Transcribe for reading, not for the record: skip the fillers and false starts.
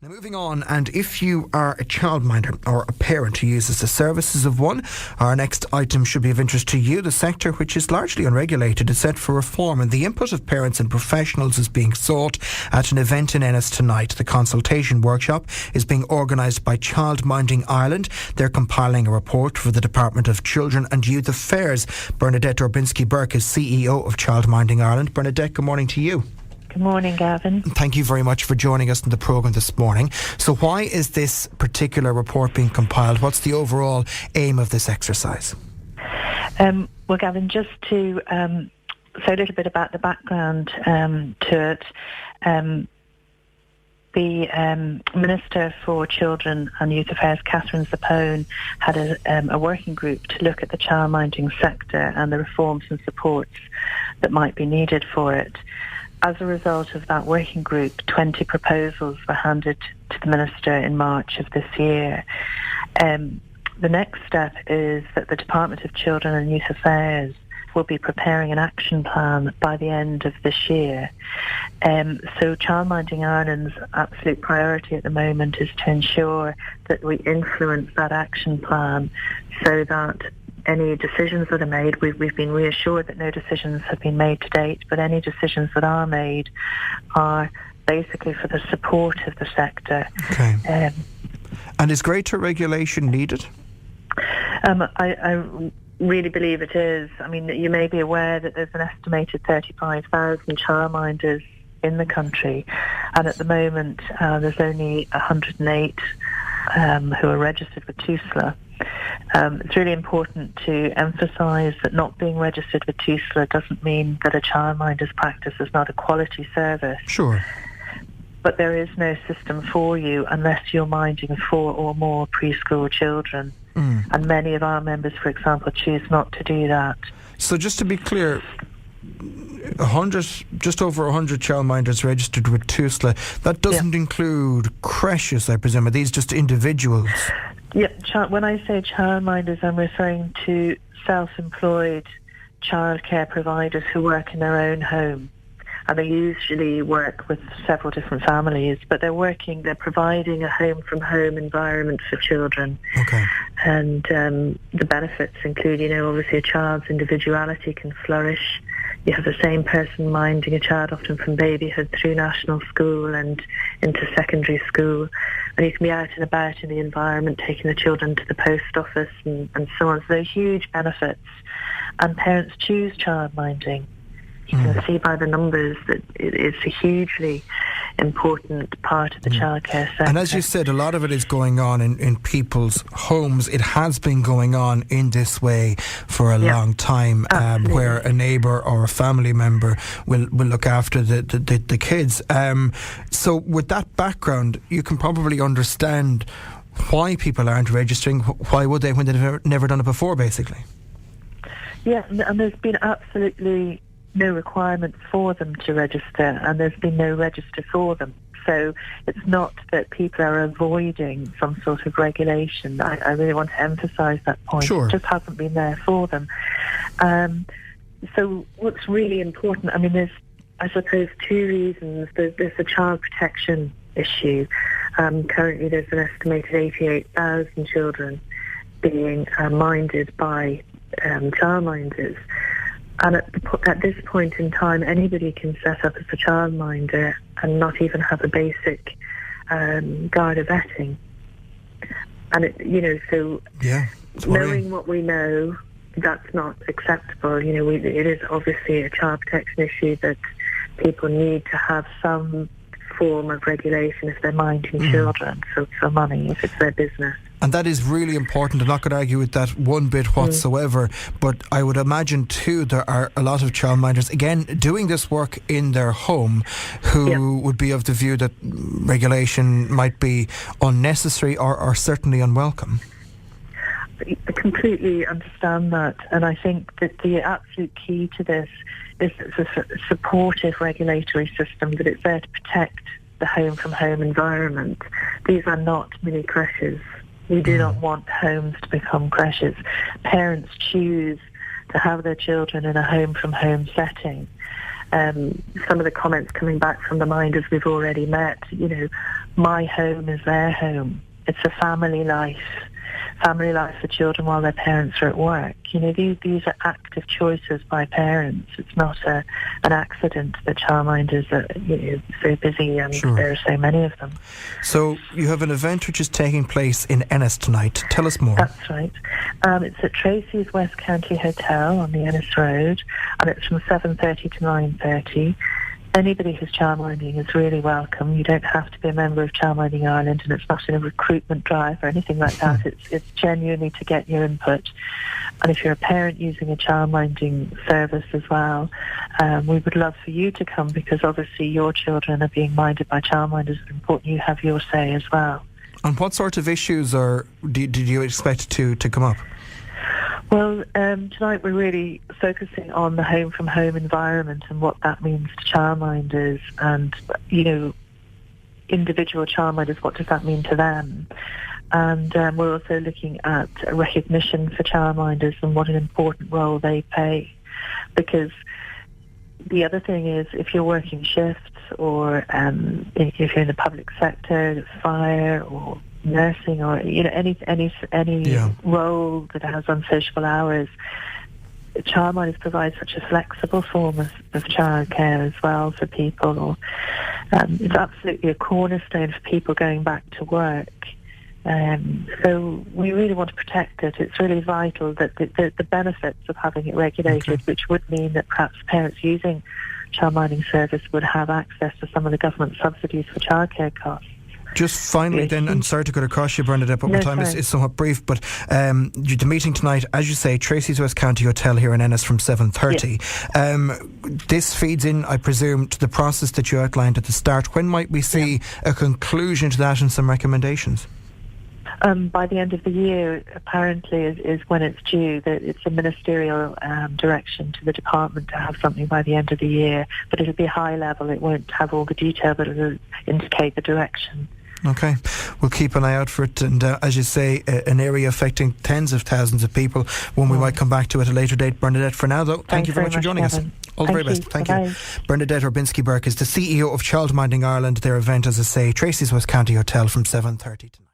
Now moving on, and if you are a childminder or a parent who uses the services of one, our next item should be of interest to you. The sector, which is largely unregulated, is set for reform, and the input of parents and professionals is being sought at an event in Ennis tonight. The consultation workshop is being organised by Childminding Ireland. They're compiling a report for the Department of Children and Youth Affairs. Bernadette Orbinski Burke is CEO of Childminding Ireland. Bernadette, good morning to you. Good morning, Gavin. Thank you very much for joining us in the programme this morning. So why is this particular report being compiled? What's the overall aim of this exercise? Well, Gavin, just to say a little bit about the background to it, the Minister for Children and Youth Affairs, Catherine Zappone, had a working group to look at the childminding sector and the reforms and supports that might be needed for it. As a result of that working group, 20 proposals were handed to the Minister in March of this year. The next step is that the Department of Children and Youth Affairs will be preparing an action plan by the end of this year. So Childminding Ireland's absolute priority at the moment is to ensure that we influence that action plan so that any decisions that are made, we've been reassured that no decisions have been made to date, but any decisions that are made are basically for the support of the sector. Okay. And is greater regulation needed? I really believe it is. I mean, you may be aware that there's an estimated 35,000 childminders in the country, and at the moment there's only 108 who are registered with TUSLA. It's really important to emphasise that not being registered with TUSLA doesn't mean that a childminder's practice is not a quality service. Sure. But there is no system for you unless you're minding 4 or more preschool children. And many of our members, for example, choose not to do that. So just to be clear, just over 100 childminders registered with TUSLA. That doesn't include creches, I presume. Are these just individuals? Yeah, when I say childminders, I'm referring to self-employed childcare providers who work in their own home. And they usually work with several different families, but they're providing a home-from-home environment for children. Okay. And the benefits include, obviously a child's individuality can flourish. You have the same person minding a child often from babyhood through national school and into secondary school. And you can be out and about in the environment, taking the children to the post office and so on. So there are huge benefits. And parents choose childminding. You can see by the numbers that it's a hugely important part of the childcare sector. And as you said, a lot of it is going on in people's homes. It has been going on in this way for a long time, where a neighbour or a family member will look after the kids. So with that background, you can probably understand why people aren't registering. Why would they when they've never done it before, basically? Yeah, and there's been absolutely no requirement for them to register, and there's been no register for them. So it's not that people are avoiding some sort of regulation. I really want to emphasise that point. Sure. It just hasn't been there for them. So what's really important, I mean, there's, I suppose, 2 reasons. There's a child protection issue. Currently there's an estimated 88,000 children being minded by childminders. And at this point in time, anybody can set up as a childminder and not even have a basic guide of vetting. And, knowing what we know, that's not acceptable. It is obviously a child protection issue that people need to have some form of regulation if they're minding children, so for money, if it's their business. And that is really important. I'm not going to argue with that one bit whatsoever. But I would imagine too there are a lot of childminders, again, doing this work in their home, who would be of the view that regulation might be unnecessary or certainly unwelcome. I completely understand that, and I think that the absolute key to this is it's a supportive regulatory system, that it's there to protect the home-from-home environment. These are not mini creches. We do not want homes to become creches. Parents choose to have their children in a home-from-home setting. Some of the comments coming back from the minders we've already met, my home is their home. It's a family life for children while their parents are at work. You know, these are active choices by parents. It's not an accident that childminders are so busy and there are so many of them. So you have an event which is taking place in Ennis tonight. Tell us more. That's right. It's at Tracy's West County Hotel on the Ennis Road, and it's from 7:30 to 9:30. Anybody who's childminding is really welcome. You don't have to be a member of Childminding Ireland, and it's not in a recruitment drive or anything like that. It's genuinely to get your input. And if you're a parent using a childminding service as well, we would love for you to come, because obviously your children are being minded by childminders. It's important you have your say as well. And what sort of issues did you expect to come up? Well, tonight we're really focusing on the home-from-home environment and what that means to childminders and, you know, individual childminders, what does that mean to them? And we're also looking at recognition for childminders and what an important role they play. Because the other thing is, if you're working shifts or if you're in the public sector, fire or nursing or any role that has unsociable hours, childminders provide such a flexible form of childcare as well for people. Or it's absolutely a cornerstone for people going back to work. So we really want to protect it. It's really vital that the benefits of having it regulated, which would mean that perhaps parents using childminding service would have access to some of the government subsidies for childcare costs. Just finally then, and sorry to cut across you, Bernadette, but my time is somewhat brief, but the meeting tonight, as you say, Tracy's West County Hotel here in Ennis from 7:30. This feeds in, I presume, to the process that you outlined at the start. When might we see a conclusion to that and some recommendations? By the end of the year, apparently, is when it's due. That it's a ministerial direction to the department to have something by the end of the year, but it'll be high level. It won't have all the detail, but it'll indicate the direction. Okay, we'll keep an eye out for it, and as you say, an area affecting tens of thousands of people, one we might come back to at a later date. Bernadette, for now though, thank you very much for joining us. All the very best. Thank you. Bernadette Orbinski Burke is the CEO of Childminding Ireland. Their event, as I say, Tracy's West County Hotel from 7:30 tonight.